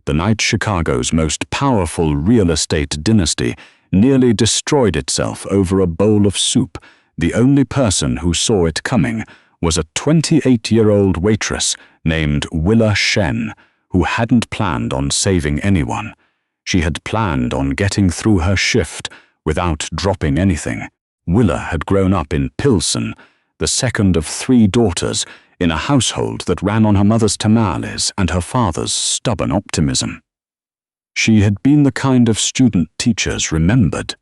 the night Chicago's most powerful real estate dynasty nearly destroyed itself over a bowl of soup, the only person who saw it coming was a 28-year-old waitress named Willa Shen, who hadn't planned on saving anyone. She had planned on getting through her shift without dropping anything. Willa had grown up in Pilsen, the second of 3 daughters, in a household that ran on her mother's tamales and her father's stubborn optimism. She had been the kind of student teachers remembered.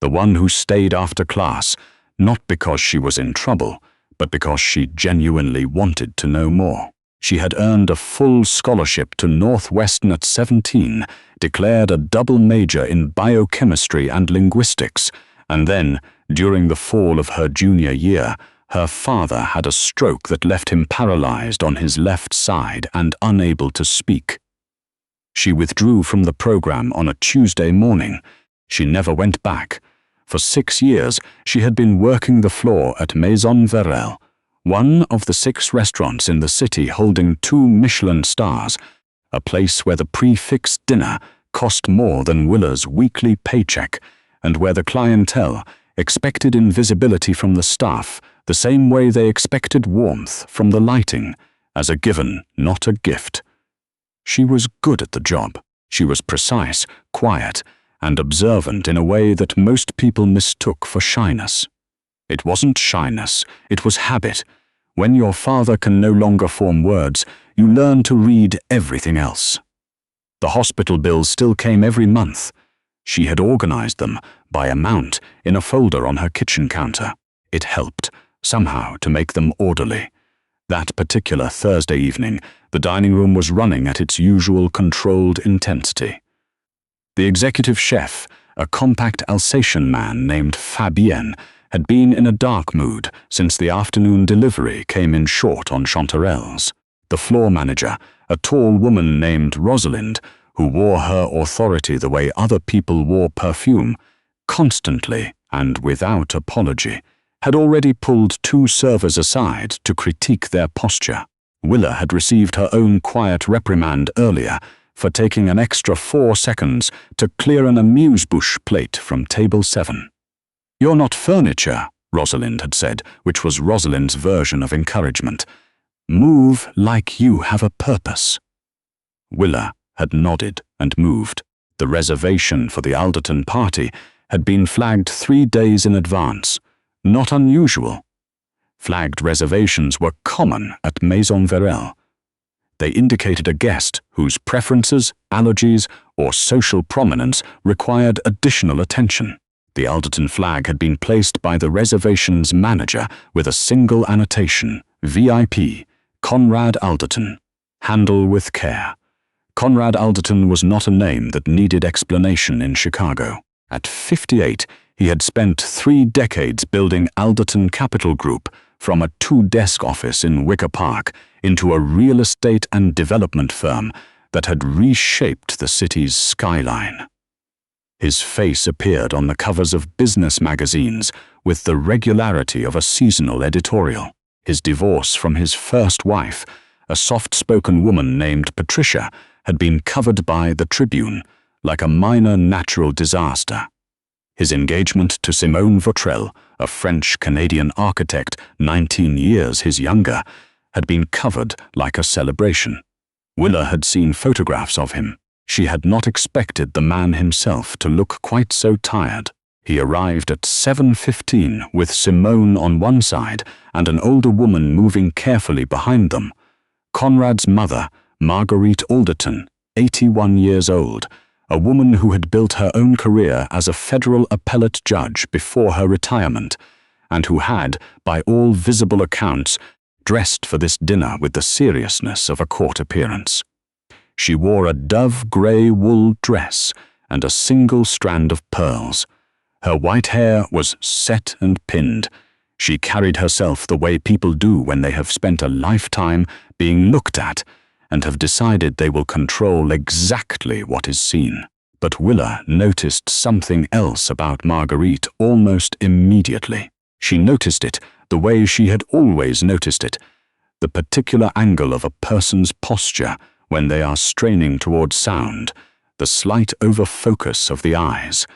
The one who stayed after class, not because she was in trouble, but because she genuinely wanted to know more. She had earned a full scholarship to Northwestern at 17, declared a double major in biochemistry and linguistics, and then, during the fall of her junior year, her father had a stroke that left him paralyzed on his left side and unable to speak. She withdrew from the program on a Tuesday morning. She never went back. For 6 years, she had been working the floor at Maison Verrel, one of the 6 restaurants in the city holding 2 Michelin stars, a place where the prix-fixe dinner cost more than Willa's weekly paycheck, and where the clientele expected invisibility from the staff the same way they expected warmth from the lighting, as a given, not a gift. She was good at the job. She was precise, quiet, and observant in a way that most people mistook for shyness. It wasn't shyness, it was habit. When your father can no longer form words, you learn to read everything else. The hospital bills still came every month. She had organized them, by amount, in a folder on her kitchen counter. It helped, somehow, to make them orderly. That particular Thursday evening, the dining room was running at its usual controlled intensity. The executive chef, a compact Alsatian man named Fabien, had been in a dark mood since the afternoon delivery came in short on chanterelles. The floor manager, a tall woman named Rosalind, who wore her authority the way other people wore perfume, constantly and without apology, had already pulled 2 servers aside to critique their posture. Willa had received her own quiet reprimand earlier for taking an extra 4 seconds to clear an amuse-bouche plate from table 7. "You're not furniture," Rosalind had said, which was Rosalind's version of encouragement. "Move like you have a purpose." Willa had nodded and moved. The reservation for the Alderton party had been flagged 3 days in advance. Not unusual. Flagged reservations were common at Maison Verrel. They indicated a guest whose preferences, allergies, or social prominence required additional attention. The Alderton flag had been placed by the reservation's manager with a single annotation, VIP, Conrad Alderton. Handle with care. Conrad Alderton was not a name that needed explanation in Chicago. At 58, he had spent 3 decades building Alderton Capital Group from a 2-desk office in Wicker Park into a real estate and development firm that had reshaped the city's skyline. His face appeared on the covers of business magazines with the regularity of a seasonal editorial. His divorce from his first wife, a soft-spoken woman named Patricia, had been covered by the Tribune like a minor natural disaster. His engagement to Simone Vautrel, a French-Canadian architect 19 years his younger, had been covered like a celebration. Willa had seen photographs of him. She had not expected the man himself to look quite so tired. He arrived at 7:15 with Simone on one side and an older woman moving carefully behind them. Conrad's mother, Marguerite Alderton, 81 years old, a woman who had built her own career as a federal appellate judge before her retirement, and who had, by all visible accounts, dressed for this dinner with the seriousness of a court appearance. She wore a dove-grey wool dress and a single strand of pearls. Her white hair was set and pinned. She carried herself the way people do when they have spent a lifetime being looked at and have decided they will control exactly what is seen. But Willa noticed something else about Marguerite almost immediately. She noticed it the way she had always noticed it, the particular angle of a person's posture when they are straining towards sound, the slight over-focus of the eyes.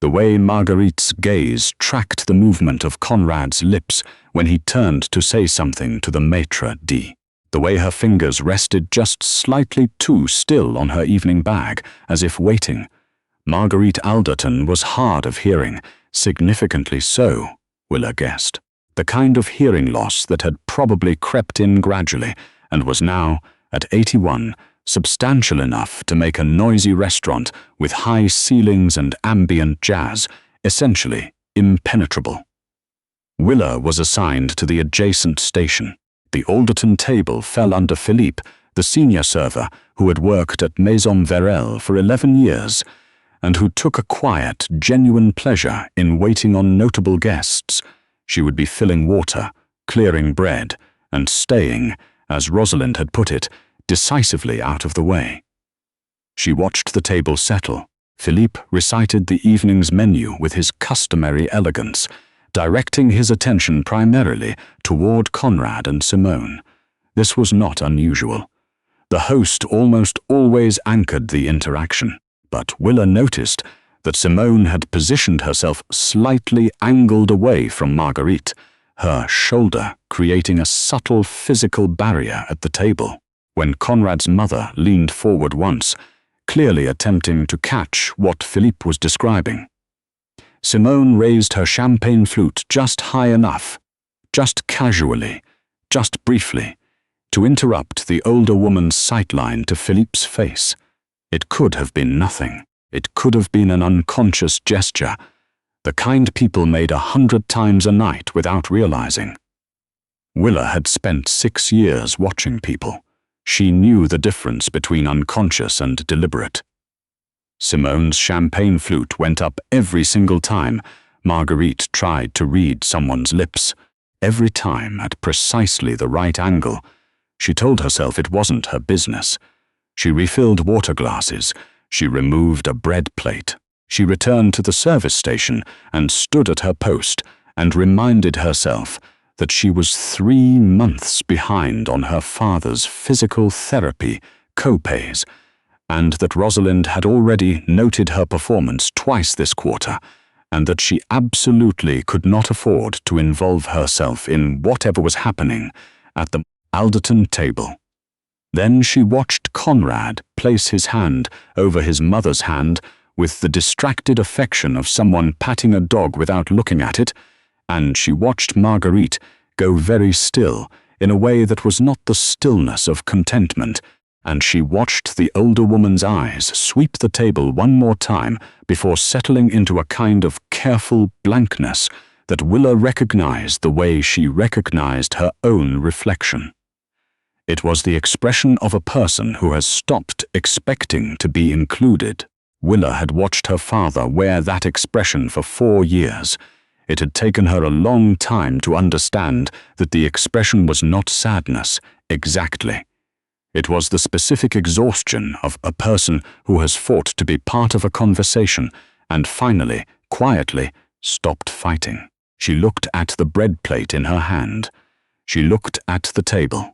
The way Marguerite's gaze tracked the movement of Conrad's lips when he turned to say something to the maitre d'. The way her fingers rested just slightly too still on her evening bag, as if waiting. Marguerite Alderton was hard of hearing, significantly so, Willa guessed. The kind of hearing loss that had probably crept in gradually and was now, at 81, substantial enough to make a noisy restaurant with high ceilings and ambient jazz essentially impenetrable. Willa was assigned to the adjacent station. The Alderton table fell under Philippe, the senior server who had worked at Maison Verrel for 11 years and who took a quiet, genuine pleasure in waiting on notable guests. She would be filling water, clearing bread, and staying, as Rosalind had put it, decisively out of the way. She watched the table settle. Philippe recited the evening's menu with his customary elegance, directing his attention primarily toward Conrad and Simone. This was not unusual. The host almost always anchored the interaction, but Willa noticed that Simone had positioned herself slightly angled away from Marguerite, her shoulder creating a subtle physical barrier at the table. When Conrad's mother leaned forward once, clearly attempting to catch what Philippe was describing, Simone raised her champagne flute just high enough, just casually, just briefly, to interrupt the older woman's sightline to Philippe's face. It could have been nothing. It could have been an unconscious gesture, the kind people made 100 times a night without realizing. Willa had spent 6 years watching people. She knew the difference between unconscious and deliberate. Simone's champagne flute went up every single time Marguerite tried to read someone's lips, every time at precisely the right angle. She told herself it wasn't her business. She refilled water glasses. She removed a bread plate. She returned to the service station and stood at her post and reminded herself that she was 3 months behind on her father's physical therapy co-pays, and that Rosalind had already noted her performance twice this quarter, and that she absolutely could not afford to involve herself in whatever was happening at the Alderton table. Then she watched Conrad place his hand over his mother's hand with the distracted affection of someone patting a dog without looking at it, and she watched Marguerite go very still in a way that was not the stillness of contentment, and she watched the older woman's eyes sweep the table one more time before settling into a kind of careful blankness that Willa recognized the way she recognized her own reflection. It was the expression of a person who has stopped expecting to be included. Willa had watched her father wear that expression for 4 years. It had taken her a long time to understand that the expression was not sadness, exactly. It was the specific exhaustion of a person who has fought to be part of a conversation and finally, quietly, stopped fighting. She looked at the bread plate in her hand. She looked at the table.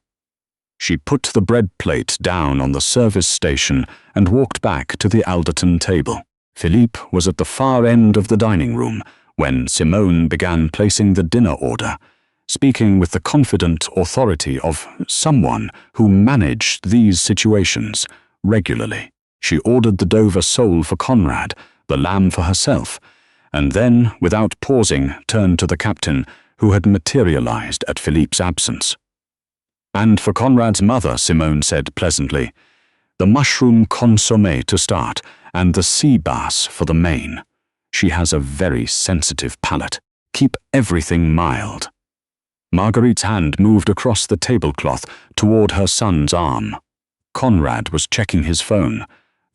She put the bread plate down on the service station and walked back to the Alderton table. Philippe was at the far end of the dining room when Simone began placing the dinner order, speaking with the confident authority of someone who managed these situations regularly. She ordered the Dover sole for Conrad, the lamb for herself, and then, without pausing, turned to the captain who had materialized at Philippe's absence. "And for Conrad's mother," Simone said pleasantly, "the mushroom consommé to start, and the sea bass for the main. She has a very sensitive palate. Keep everything mild." Marguerite's hand moved across the tablecloth toward her son's arm. Conrad was checking his phone.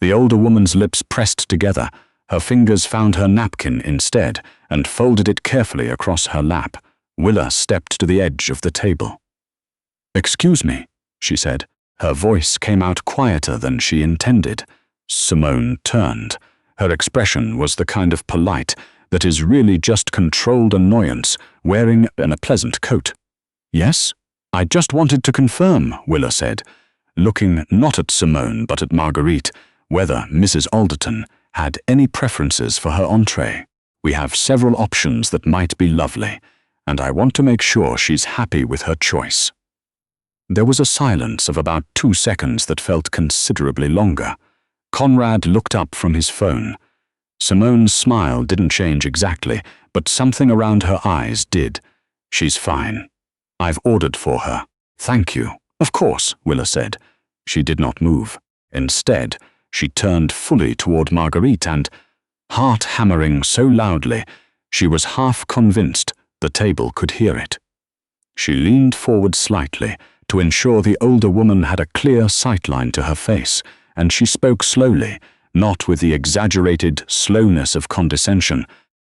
The older woman's lips pressed together. Her fingers found her napkin instead and folded it carefully across her lap. Willa stepped to the edge of the table. "Excuse me," she said. Her voice came out quieter than she intended. Simone turned. Her expression was the kind of polite that is really just controlled annoyance, wearing a pleasant coat. "Yes? I just wanted to confirm," Willa said. looking not at Simone but at Marguerite, whether Mrs. Alderton had any preferences for her entree. "We have several options that might be lovely, and I want to make sure she's happy with her choice." There was a silence of about 2 seconds that felt considerably longer. Conrad looked up from his phone. Simone's smile didn't change exactly, but something around her eyes did. "She's fine. I've ordered for her." "Thank you." "Of course," Willa said. She did not move. Instead, she turned fully toward Marguerite and, heart hammering so loudly, she was half convinced the table could hear it. She leaned forward slightly to ensure the older woman had a clear sightline to her face, and she spoke slowly, not with the exaggerated slowness of condescension,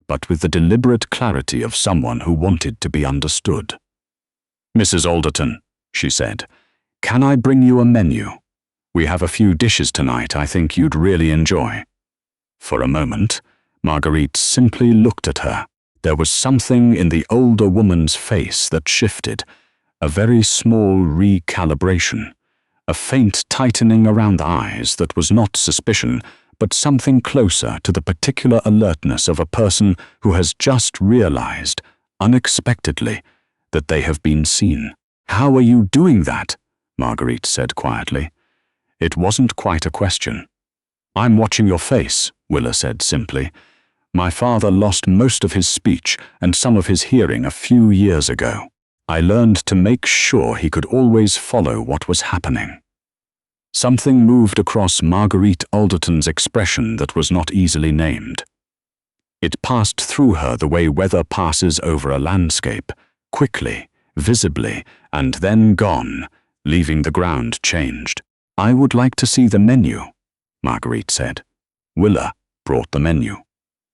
but with the deliberate clarity of someone who wanted to be understood. "Mrs. Alderton," she said, "can I bring you a menu? We have a few dishes tonight I think you'd really enjoy." For a moment, Marguerite simply looked at her. There was something in the older woman's face that shifted, a very small recalibration, a faint tightening around the eyes that was not suspicion, but something closer to the particular alertness of a person who has just realized, unexpectedly, that they have been seen. "How are you doing that?" Marguerite said quietly. It wasn't quite a question. "I'm watching your face," Willa said simply. "My father lost most of his speech and some of his hearing a few years ago. I learned to make sure he could always follow what was happening." Something moved across Marguerite Alderton's expression that was not easily named. It passed through her the way weather passes over a landscape, quickly, visibly, and then gone, leaving the ground changed. "I would like to see the menu," Marguerite said. Willa brought the menu.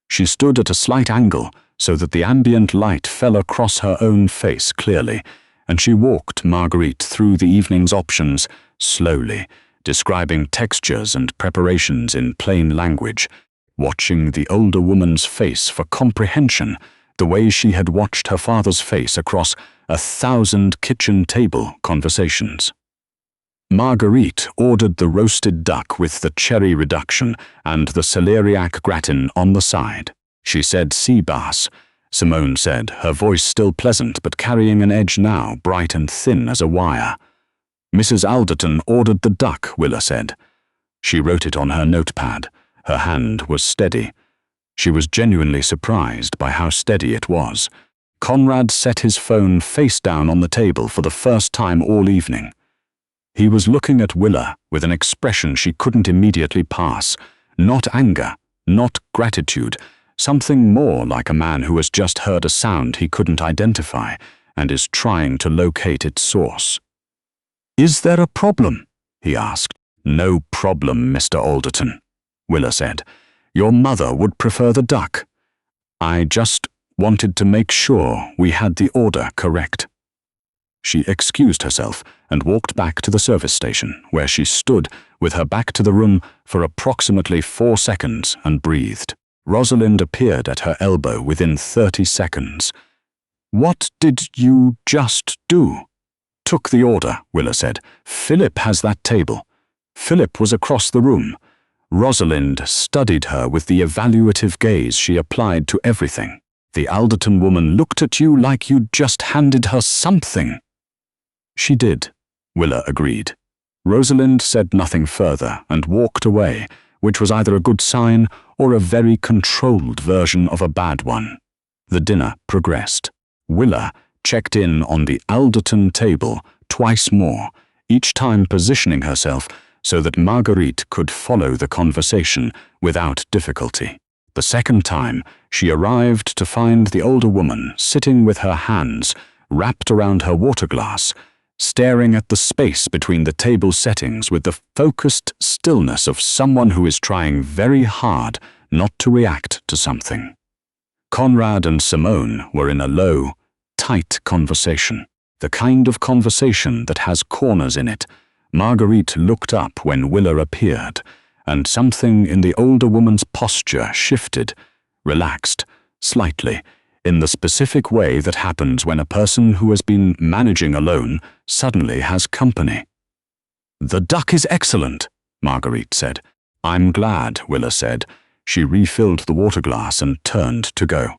She stood at a slight angle so that the ambient light fell across her own face clearly, and she walked Marguerite through the evening's options slowly, describing textures and preparations in plain language, watching the older woman's face for comprehension the way she had watched her father's face across 1,000 kitchen table conversations. Marguerite ordered the roasted duck with the cherry reduction and the celeriac gratin on the side. She said sea bass, Simone said, her voice still pleasant but carrying an edge now, bright and thin as a wire. Mrs. Alderton ordered the duck, Willa said. She wrote it on her notepad. Her hand was steady. She was genuinely surprised by how steady it was. Conrad set his phone face down on the table for the first time all evening. He was looking at Willa with an expression she couldn't immediately pass. Not anger, not gratitude, something more like a man who has just heard a sound he couldn't identify and is trying to locate its source. "Is there a problem?" he asked. "No problem, Mr. Alderton," Willa said. "Your mother would prefer the duck. I just wanted to make sure we had the order correct." She excused herself and walked back to the service station, where she stood with her back to the room for approximately 4 seconds and breathed. Rosalind appeared at her elbow within 30 seconds. "What did you just do?" "Took the order," Willa said. "Philip has that table." Philip was across the room. Rosalind studied her with the evaluative gaze she applied to everything. "The Alderton woman looked at you like you'd just handed her something." "She did," Willa agreed. Rosalind said nothing further and walked away, which was either a good sign or a very controlled version of a bad one. The dinner progressed. Willa checked in on the Alderton table twice more, each time positioning herself so that Marguerite could follow the conversation without difficulty. The second time, she arrived to find the older woman sitting with her hands wrapped around her water glass, staring at the space between the table settings with the focused stillness of someone who is trying very hard not to react to something. Conrad and Simone were in a low, tight conversation, the kind of conversation that has corners in it. Marguerite looked up when Willa appeared, and something in the older woman's posture shifted, relaxed, slightly, in the specific way that happens when a person who has been managing alone suddenly has company. "The duck is excellent," Marguerite said. "I'm glad," Willa said. She refilled the water glass and turned to go.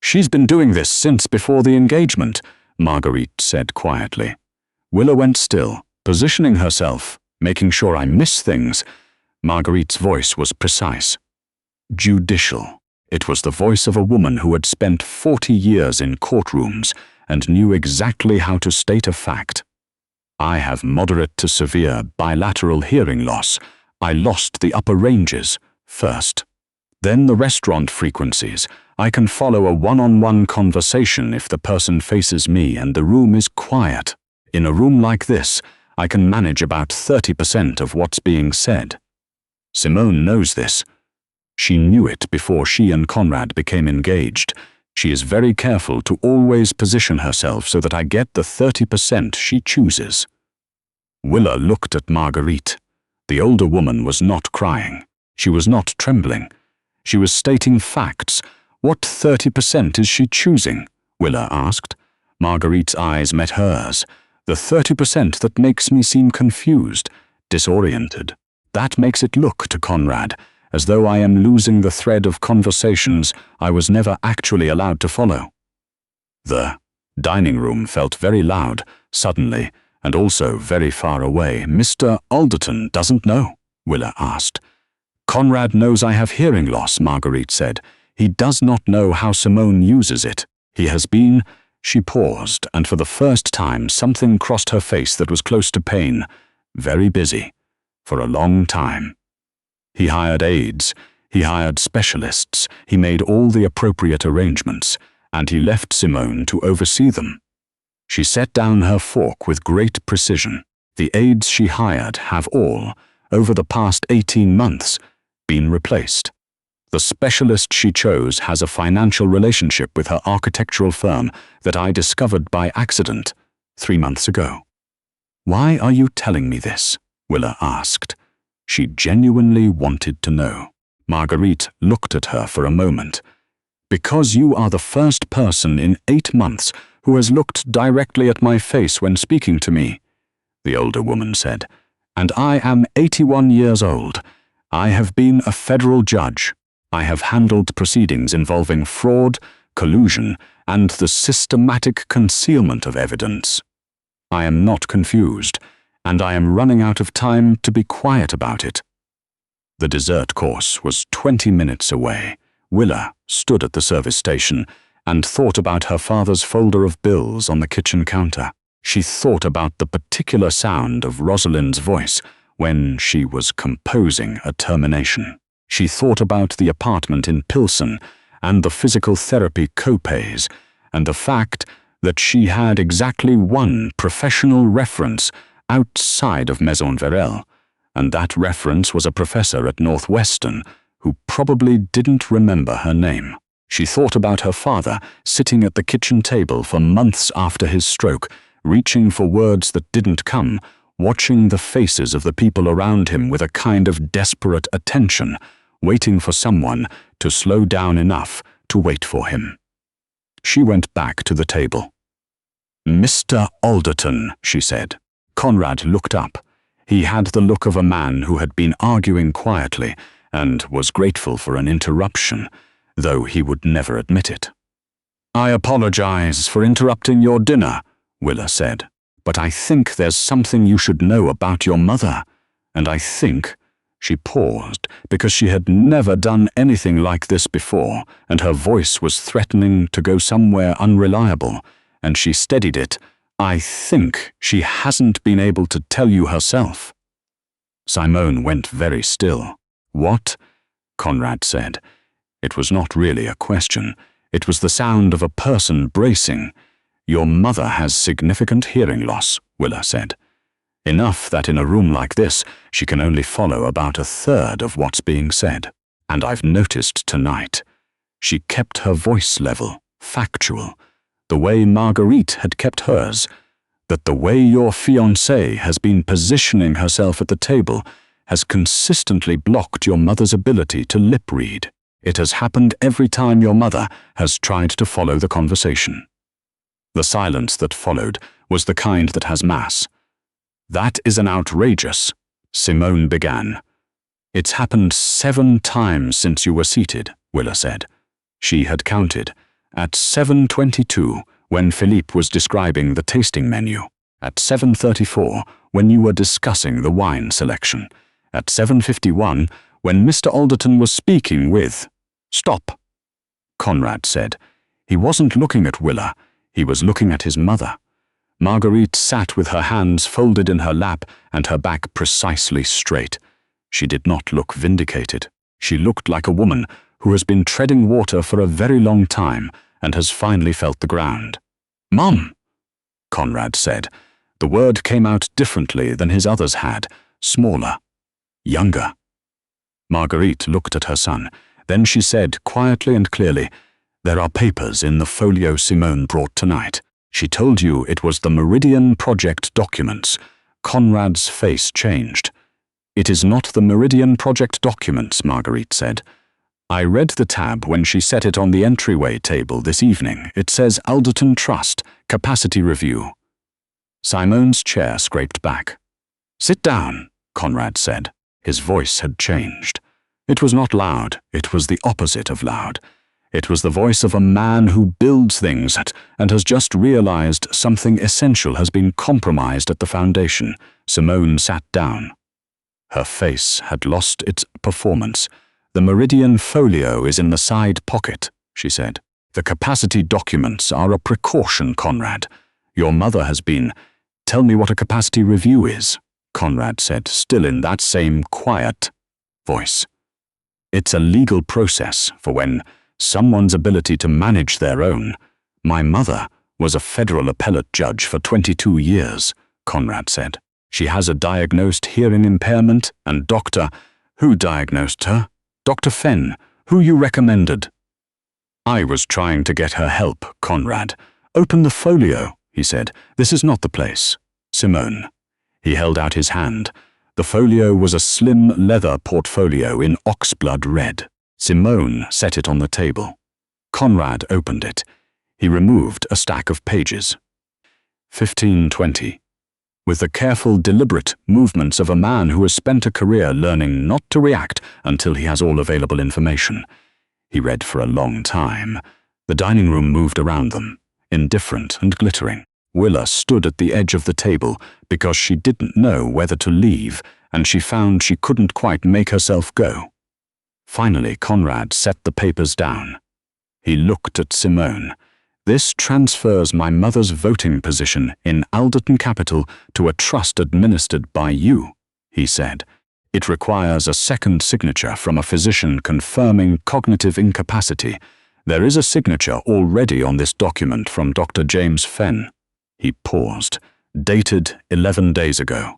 "She's been doing this since before the engagement," Marguerite said quietly. Willa went still, positioning herself, making sure I miss things. Marguerite's voice was precise, judicial. It was the voice of a woman who had spent 40 years in courtrooms and knew exactly how to state a fact. "I have moderate to severe bilateral hearing loss. I lost the upper ranges first. Then the restaurant frequencies. I can follow a one-on-one conversation if the person faces me and the room is quiet. In a room like this, I can manage about 30% of what's being said." Simone knows this. She knew it before she and Conrad became engaged. She is very careful to always position herself so that I get the 30% she chooses. Willa looked at Marguerite. The older woman was not crying. She was not trembling. She was stating facts. "What 30% is she choosing?" Willa asked. Marguerite's eyes met hers. "The 30% that makes me seem confused, disoriented. That makes it look to Conrad as though I am losing the thread of conversations I was never actually allowed to follow." The dining room felt very loud, suddenly, and also very far away. "Mr. Alderton doesn't know?" Willa asked. "Conrad knows I have hearing loss," Marguerite said. "He does not know how Simone uses it. He has been—" She paused, and for the first time something crossed her face that was close to pain. "Very busy. For a long time. He hired aides, he hired specialists, he made all the appropriate arrangements, and he left Simone to oversee them." She set down her fork with great precision. "The aides she hired have all, over the past 18 months, been replaced. The specialist she chose has a financial relationship with her architectural firm that I discovered by accident 3 months ago." "Why are you telling me this?" Willa asked. She genuinely wanted to know. Marguerite looked at her for a moment. "Because you are the first person in 8 months who has looked directly at my face when speaking to me," the older woman said. "And I am 81 years old. I have been a federal judge. I have handled proceedings involving fraud, collusion, and the systematic concealment of evidence. I am not confused, and I am running out of time to be quiet about it." The dessert course was 20 minutes away. Willa stood at the service station and thought about her father's folder of bills on the kitchen counter. She thought about the particular sound of Rosalind's voice when she was composing a termination. She thought about the apartment in Pilsen and the physical therapy co-pays, and the fact that she had exactly one professional reference outside of Maison Verelle, and that reference was a professor at Northwestern who probably didn't remember her name. She thought about her father sitting at the kitchen table for months after his stroke, reaching for words that didn't come, watching the faces of the people around him with a kind of desperate attention, waiting for someone to slow down enough to wait for him. She went back to the table. "Mr. Alderton," she said. Conrad looked up. He had the look of a man who had been arguing quietly and was grateful for an interruption, though he would never admit it. "I apologize for interrupting your dinner," Willa said, "but I think there's something you should know about your mother, and I think—" She paused because she had never done anything like this before, and her voice was threatening to go somewhere unreliable, and she steadied it. "I think she hasn't been able to tell you herself." Simone went very still. "What?" Conrad said. It was not really a question. It was the sound of a person bracing. "Your mother has significant hearing loss," Willa said. "Enough that in a room like this, she can only follow about a third of what's being said. And I've noticed tonight." She kept her voice level, factual, the way Marguerite had kept hers, "that the way your fiancée has been positioning herself at the table has consistently blocked your mother's ability to lip read. It has happened every time your mother has tried to follow the conversation." The silence that followed was the kind that has mass. That is an outrageous, Simone began. It's happened 7 times since you were seated, Willa said. She had counted. At 7:22, when Philippe was describing the tasting menu. At 7:34, when you were discussing the wine selection. At 7:51, when Mr. Alderton was speaking with... Stop, Conrad said. He wasn't looking at Willa. He was looking at his mother. Marguerite sat with her hands folded in her lap and her back precisely straight. She did not look vindicated. She looked like a woman who has been treading water for a very long time and has finally felt the ground. "Mum," Conrad said. The word came out differently than his others had, smaller, younger. Marguerite looked at her son. Then she said quietly and clearly, "There are papers in the folio Simone brought tonight. She told you it was the Meridian Project documents." Conrad's face changed. "It is not the Meridian Project documents," Marguerite said. "I read the tab when she set it on the entryway table this evening. It says Alderton Trust, Capacity Review." Simone's chair scraped back. "Sit down," Conrad said. His voice had changed. It was not loud, it was the opposite of loud. It was the voice of a man who builds things and has just realized something essential has been compromised at the foundation. Simone sat down. Her face had lost its performance. "The Meridian folio is in the side pocket," she said. "The capacity documents are a precaution, Conrad. Your mother has been... Tell me what a capacity review is," Conrad said, still in that same quiet voice. "It's a legal process for when someone's ability to manage their own. My mother was a federal appellate judge for 22 years, Conrad said. She has a diagnosed hearing impairment and Dr. Who diagnosed her? Dr. Fenn, who you recommended." "I was trying to get her help, Conrad. Open the folio," he said. "This is not the place. Simone." He held out his hand. The folio was a slim leather portfolio in oxblood red. Simone set it on the table. Conrad opened it. He removed a stack of pages. 1520. With the careful, deliberate movements of a man who has spent a career learning not to react until he has all available information. He read for a long time. The dining room moved around them, indifferent and glittering. Willa stood at the edge of the table because she didn't know whether to leave, and she found she couldn't quite make herself go. Finally, Conrad set the papers down. He looked at Simone. "This transfers my mother's voting position in Alderton Capital to a trust administered by you," he said. "It requires a second signature from a physician confirming cognitive incapacity. There is a signature already on this document from Dr. James Fenn." He paused, dated 11 days ago.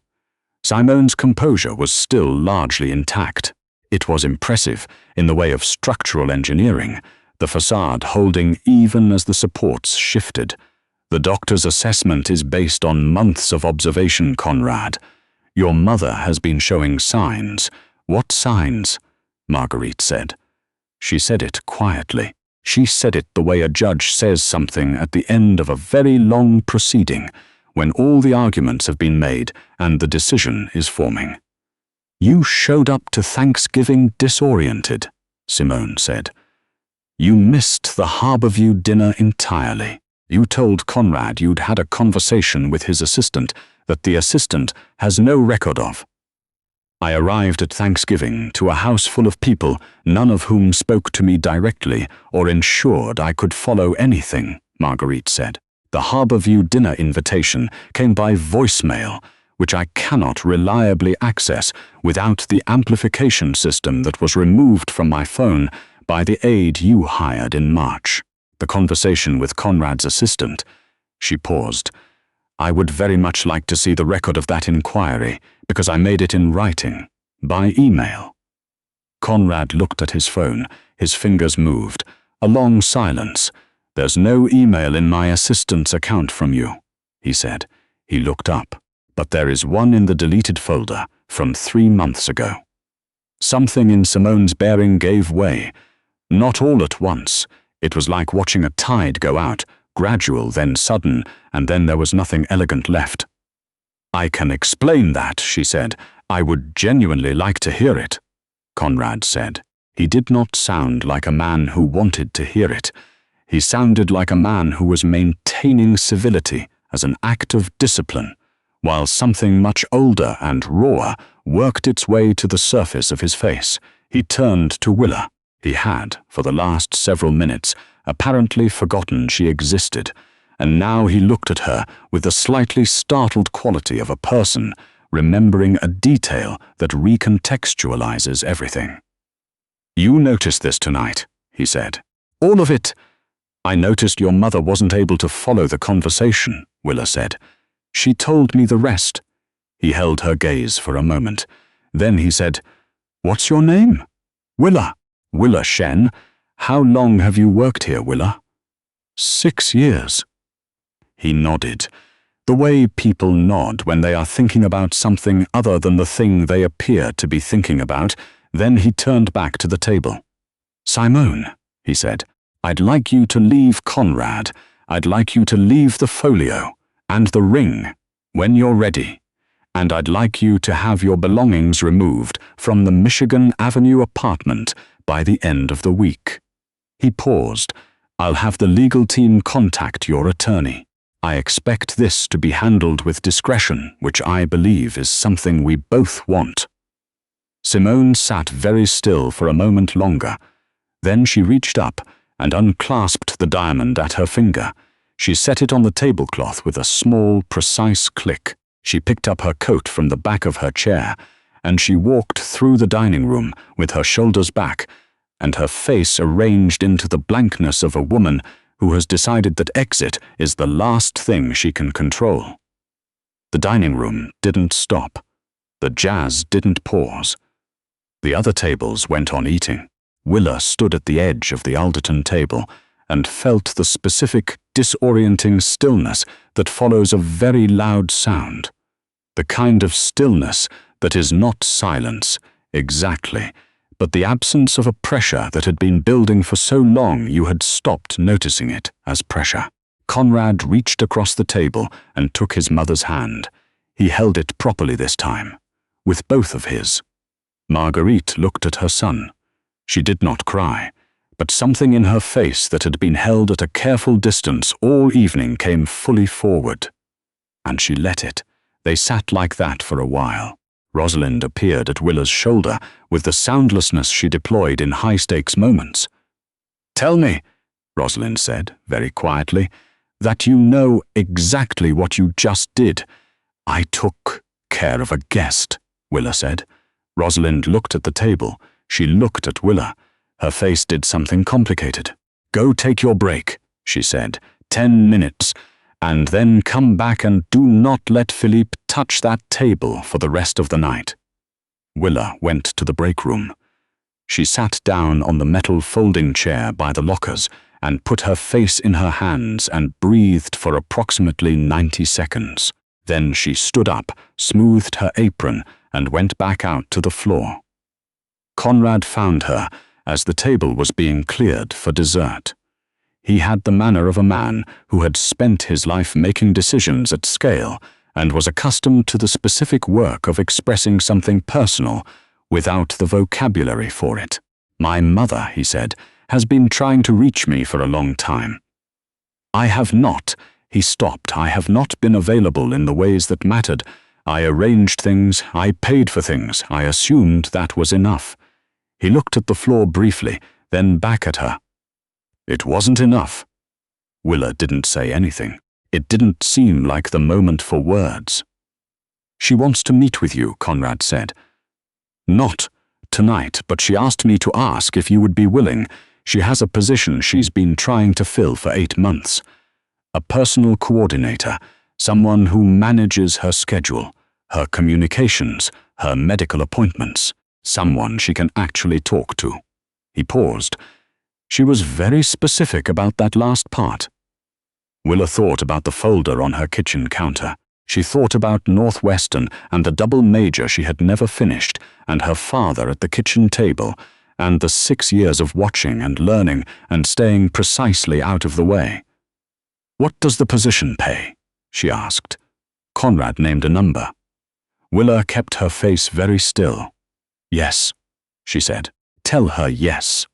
Simone's composure was still largely intact. It was impressive in the way of structural engineering, the facade holding even as the supports shifted. "The doctor's assessment is based on months of observation, Conrad. Your mother has been showing signs." "What signs?" Marguerite said. She said it quietly. She said it the way a judge says something at the end of a very long proceeding, when all the arguments have been made and the decision is forming. "You showed up to Thanksgiving disoriented," Simone said. "You missed the Harborview dinner entirely. You told Conrad you'd had a conversation with his assistant that the assistant has no record of." "I arrived at Thanksgiving to a house full of people, none of whom spoke to me directly or ensured I could follow anything," Marguerite said. "The Harborview dinner invitation came by voicemail, which I cannot reliably access without the amplification system that was removed from my phone by the aide you hired in March. The conversation with Conrad's assistant." She paused. "I would very much like to see the record of that inquiry, because I made it in writing, by email." Conrad looked at his phone. His fingers moved. A long silence. "There's no email in my assistant's account from you," he said. He looked up. "But there is one in the deleted folder from 3 months ago." Something in Simone's bearing gave way. Not all at once. It was like watching a tide go out, gradual, then sudden, and then there was nothing elegant left. I can explain that, she said. I would genuinely like to hear it. Conrad said. He did not sound like a man who wanted to hear it. He sounded like a man who was maintaining civility as an act of discipline, while something much older and rawer worked its way to the surface of his face. He turned to Willa. He had, for the last several minutes, apparently forgotten she existed, and now he looked at her with the slightly startled quality of a person remembering a detail that recontextualizes everything. You noticed this tonight, he said. All of it. I noticed your mother wasn't able to follow the conversation, Willa said. She told me the rest. He held her gaze for a moment. Then he said, What's your name? Willa. Willa Shen. How long have you worked here, Willa? 6 years. He nodded. The way people nod when they are thinking about something other than the thing they appear to be thinking about. Then he turned back to the table. Simone, he said, I'd like you to leave Conrad. I'd like you to leave the folio and the ring when you're ready. And I'd like you to have your belongings removed from the Michigan Avenue apartment by the end of the week. He paused. I'll have the legal team contact your attorney. I expect this to be handled with discretion, which I believe is something we both want. Simone sat very still for a moment longer. Then she reached up and unclasped the diamond at her finger. She set it on the tablecloth with a small, precise click. She picked up her coat from the back of her chair, and she walked through the dining room with her shoulders back and her face arranged into the blankness of a woman who has decided that exit is the last thing she can control. The dining room didn't stop. The jazz didn't pause. The other tables went on eating. Willa stood at the edge of the Alderton table and felt the specific, disorienting stillness that follows a very loud sound. The kind of stillness that is not silence, exactly, but the absence of a pressure that had been building for so long you had stopped noticing it as pressure. Conrad reached across the table and took his mother's hand. He held it properly this time, with both of his. Marguerite looked at her son. She did not cry, but something in her face that had been held at a careful distance all evening came fully forward. And she let it. They sat like that for a while. Rosalind appeared at Willa's shoulder with the soundlessness she deployed in high-stakes moments. Tell me, Rosalind said, very quietly, that you know exactly what you just did. I took care of a guest, Willa said. Rosalind looked at the table. She looked at Willa. Her face did something complicated. Go take your break, she said. 10 minutes. And then come back and do not let Philippe touch that table for the rest of the night. Willa went to the break room. She sat down on the metal folding chair by the lockers and put her face in her hands and breathed for approximately 90 seconds. Then she stood up, smoothed her apron, and went back out to the floor. Conrad found her as the table was being cleared for dessert. He had the manner of a man who had spent his life making decisions at scale and was accustomed to the specific work of expressing something personal without the vocabulary for it. My mother, he said, has been trying to reach me for a long time. I have not. He stopped. I have not been available in the ways that mattered. I arranged things. I paid for things. I assumed that was enough. He looked at the floor briefly, then back at her. It wasn't enough. Willa didn't say anything. It didn't seem like the moment for words. She wants to meet with you, Conrad said. Not tonight, but she asked me to ask if you would be willing. She has a position she's been trying to fill for 8 months. A personal coordinator, someone who manages her schedule, her communications, her medical appointments, someone she can actually talk to. He paused. She was very specific about that last part. Willa thought about the folder on her kitchen counter. She thought about Northwestern and the double major she had never finished, and her father at the kitchen table, and the 6 years of watching and learning and staying precisely out of the way. What does the position pay? She asked. Conrad named a number. Willa kept her face very still. "Yes," she said. "Tell her yes."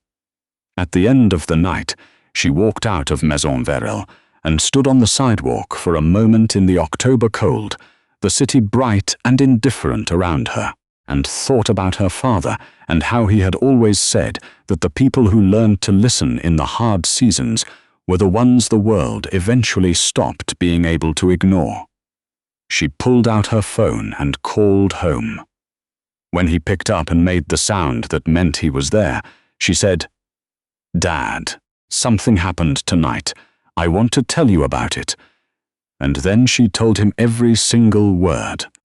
At the end of the night, she walked out of Maison Verel and stood on the sidewalk for a moment in the October cold, the city bright and indifferent around her, and thought about her father and how he had always said that the people who learned to listen in the hard seasons were the ones the world eventually stopped being able to ignore. She pulled out her phone and called home. When he picked up and made the sound that meant he was there, she said, "Dad, something happened tonight. I want to tell you about it." And then she told him every single word.